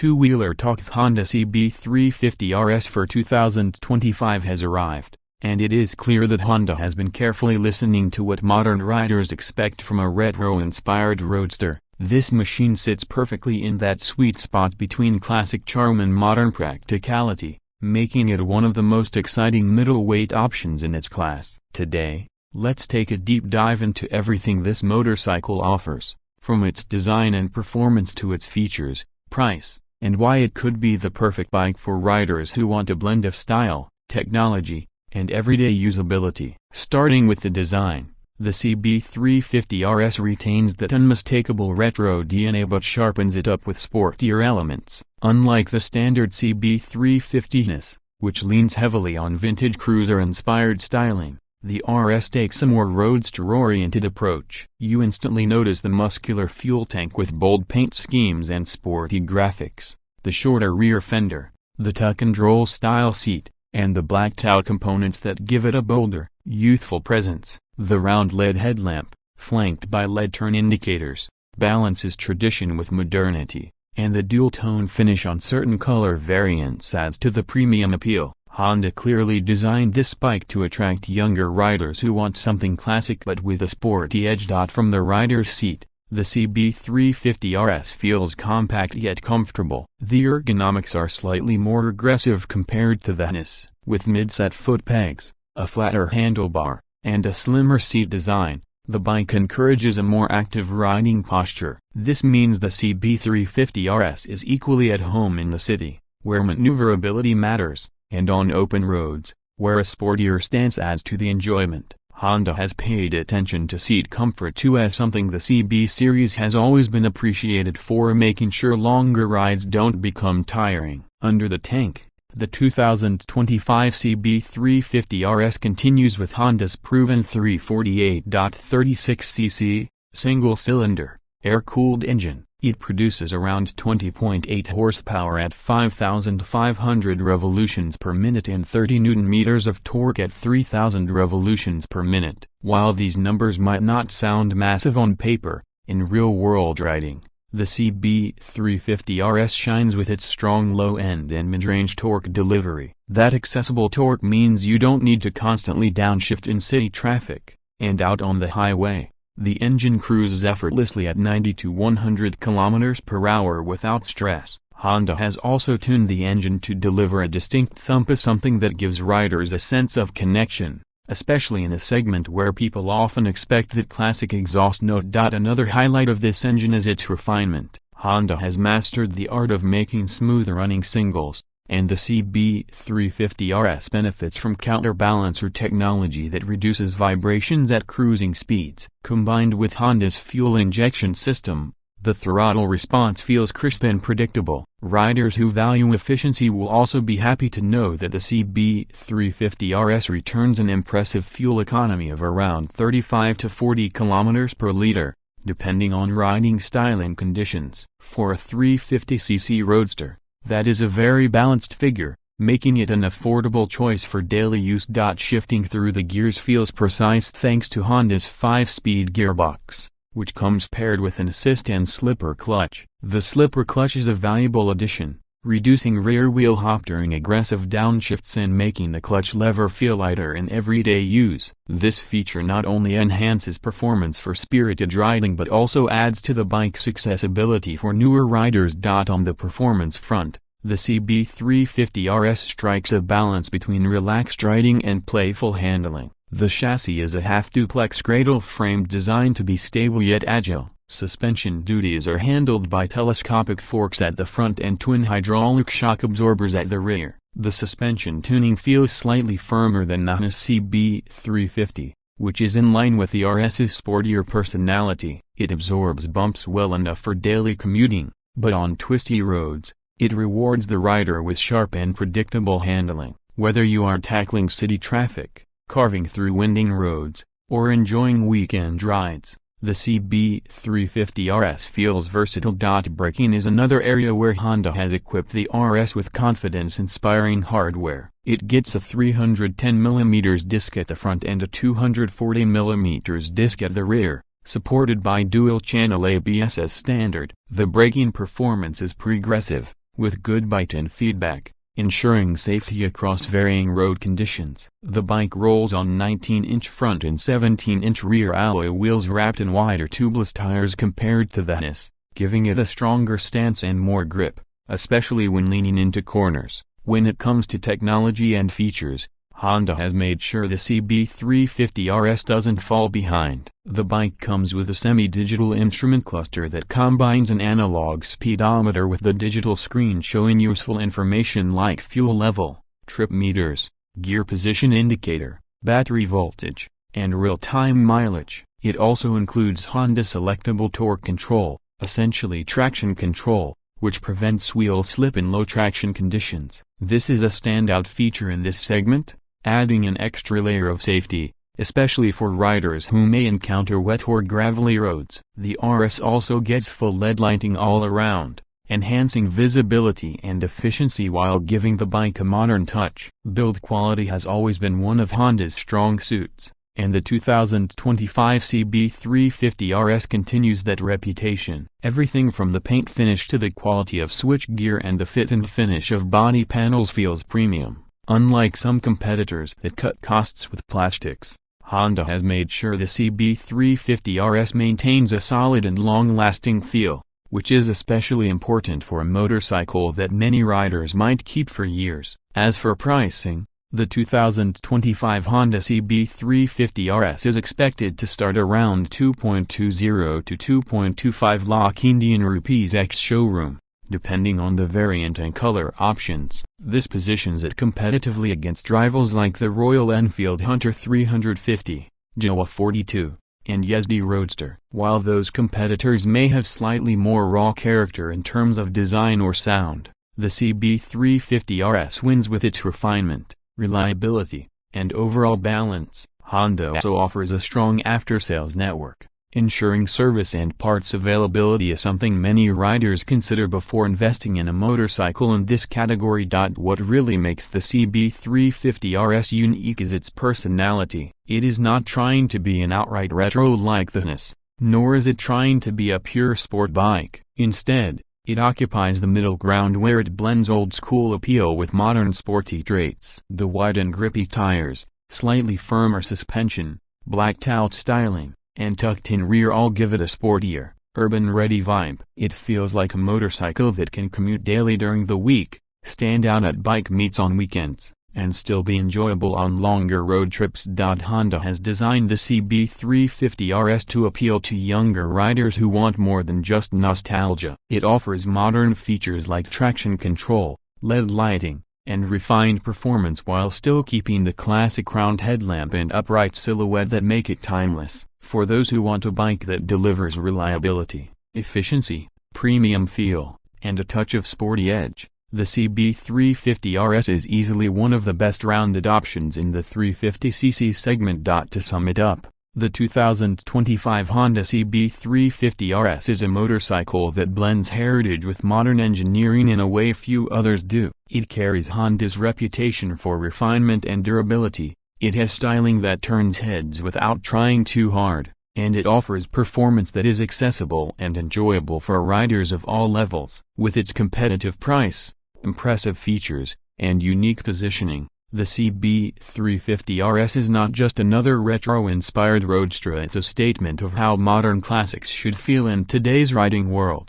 two-wheeler talk Honda CB350 RS for 2025 has arrived, and it is clear that Honda has been carefully listening to what modern riders expect from a retro-inspired roadster. This machine sits perfectly in that sweet spot between classic charm and modern practicality, making it one of the most exciting middleweight options in its class. Today, let's take a deep dive into everything this motorcycle offers, from its design and performance to its features, price, and why it could be the perfect bike for riders who want a blend of style, technology, and everyday usability. Starting with the design, the CB350 RS retains that unmistakable retro DNA but sharpens it up with sportier elements. Unlike the standard CB350s, which leans heavily on vintage cruiser-inspired styling, the RS takes a more roadster-oriented approach. You instantly notice the muscular fuel tank with bold paint schemes and sporty graphics, the shorter rear fender, the tuck-and-roll style seat, and the blacked-out components that give it a bolder, youthful presence. The round LED headlamp, flanked by LED turn indicators, balances tradition with modernity, and the dual-tone finish on certain color variants adds to the premium appeal. Honda clearly designed this bike to attract younger riders who want something classic but with a sporty edge. From the rider's seat, the CB350 RS feels compact yet comfortable. The ergonomics are slightly more aggressive compared to the NS, with mid-set foot pegs, a flatter handlebar, and a slimmer seat design. The bike encourages a more active riding posture. This means the CB350 RS is equally at home in the city, where maneuverability matters, and on open roads, where a sportier stance adds to the enjoyment. Honda has paid attention to seat comfort too, as something the CB series has always been appreciated for, making sure longer rides don't become tiring. Under the tank, the 2025 CB350 RS continues with Honda's proven 348.36cc, single-cylinder, air-cooled engine. It produces around 20.8 horsepower at 5,500 revolutions per minute and 30 Nm of torque at 3,000 revolutions per minute. While these numbers might not sound massive on paper, in real-world riding, the CB350 RS shines with its strong low-end and mid-range torque delivery. That accessible torque means you don't need to constantly downshift in city traffic, and out on the highway, the engine cruises effortlessly at 90 to 100 km/h without stress. Honda has also tuned the engine to deliver a distinct thump, something that gives riders a sense of connection, especially in a segment where people often expect that classic exhaust note. Another highlight of this engine is its refinement. Honda has mastered the art of making smooth-running singles, and the CB350 RS benefits from counterbalancer technology that reduces vibrations at cruising speeds. Combined with Honda's fuel injection system, the throttle response feels crisp and predictable. Riders who value efficiency will also be happy to know that the CB350 RS returns an impressive fuel economy of around 35 to 40 km/L, depending on riding style and conditions. For a 350cc roadster, that is a very balanced figure, making it an affordable choice for daily use. Shifting through the gears feels precise thanks to Honda's 5-speed gearbox, which comes paired with an assist and slipper clutch. The slipper clutch is a valuable addition, reducing rear-wheel hop during aggressive downshifts and making the clutch lever feel lighter in everyday use. This feature not only enhances performance for spirited riding but also adds to the bike's accessibility for newer riders. On the performance front, the CB350 RS strikes a balance between relaxed riding and playful handling. The chassis is a half-duplex cradle frame designed to be stable yet agile. Suspension duties are handled by telescopic forks at the front and twin hydraulic shock absorbers at the rear. The suspension tuning feels slightly firmer than the CB350, which is in line with the RS's sportier personality. It absorbs bumps well enough for daily commuting, but on twisty roads, it rewards the rider with sharp and predictable handling. Whether you are tackling city traffic, carving through winding roads, or enjoying weekend rides, the CB350 RS feels versatile. Braking is another area where Honda has equipped the RS with confidence-inspiring hardware. It gets a 310mm disc at the front and a 240mm disc at the rear, supported by dual-channel ABS as standard. The braking performance is progressive, with good bite and feedback, ensuring safety across varying road conditions. The bike rolls on 19-inch front and 17-inch rear alloy wheels wrapped in wider tubeless tires compared to the RS, giving it a stronger stance and more grip, especially when leaning into corners. When it comes to technology and features, Honda has made sure the CB350 RS doesn't fall behind. The bike comes with a semi-digital instrument cluster that combines an analog speedometer with the digital screen showing useful information like fuel level, trip meters, gear position indicator, battery voltage, and real-time mileage. It also includes Honda selectable torque control, essentially traction control, which prevents wheel slip in low traction conditions. This is a standout feature in this segment, adding an extra layer of safety, especially for riders who may encounter wet or gravelly roads. The RS also gets full LED lighting all around, enhancing visibility and efficiency while giving the bike a modern touch. Build quality has always been one of Honda's strong suits, and the 2025 CB350 RS continues that reputation. Everything from the paint finish to the quality of switchgear and the fit and finish of body panels feels premium. Unlike some competitors that cut costs with plastics, Honda has made sure the CB350 RS maintains a solid and long-lasting feel, which is especially important for a motorcycle that many riders might keep for years. As for pricing, the 2025 Honda CB350 RS is expected to start around 2.20 to 2.25 lakh Indian rupees ex-showroom, depending on the variant and color options. This positions it competitively against rivals like the Royal Enfield Hunter 350, Jawa 42, and Yazdi Roadster. While those competitors may have slightly more raw character in terms of design or sound, the CB350 RS wins with its refinement, reliability, and overall balance. Honda also offers a strong after-sales network. Ensuring service and parts availability is something many riders consider before investing in a motorcycle in this category. What really makes the CB350 RS unique is its personality. It is not trying to be an outright retro like the RS, nor is it trying to be a pure sport bike. Instead, it occupies the middle ground where it blends old-school appeal with modern sporty traits. The wide and grippy tires, slightly firmer suspension, blacked-out styling, and tucked-in rear all give it a sportier, urban-ready vibe. It feels like a motorcycle that can commute daily during the week, stand out at bike meets on weekends, and still be enjoyable on longer road trips. Honda has designed the CB350 RS to appeal to younger riders who want more than just nostalgia. It offers modern features like traction control, LED lighting, and refined performance while still keeping the classic round headlamp and upright silhouette that make it timeless. For those who want a bike that delivers reliability, efficiency, premium feel, and a touch of sporty edge, the CB350 RS is easily one of the best rounded options in the 350cc segment. To sum it up, the 2025 Honda CB350 RS is a motorcycle that blends heritage with modern engineering in a way few others do. It carries Honda's reputation for refinement and durability, it has styling that turns heads without trying too hard, and it offers performance that is accessible and enjoyable for riders of all levels. With its competitive price, impressive features, and unique positioning, the CB350 RS is not just another retro-inspired roadster, it's a statement of how modern classics should feel in today's riding world.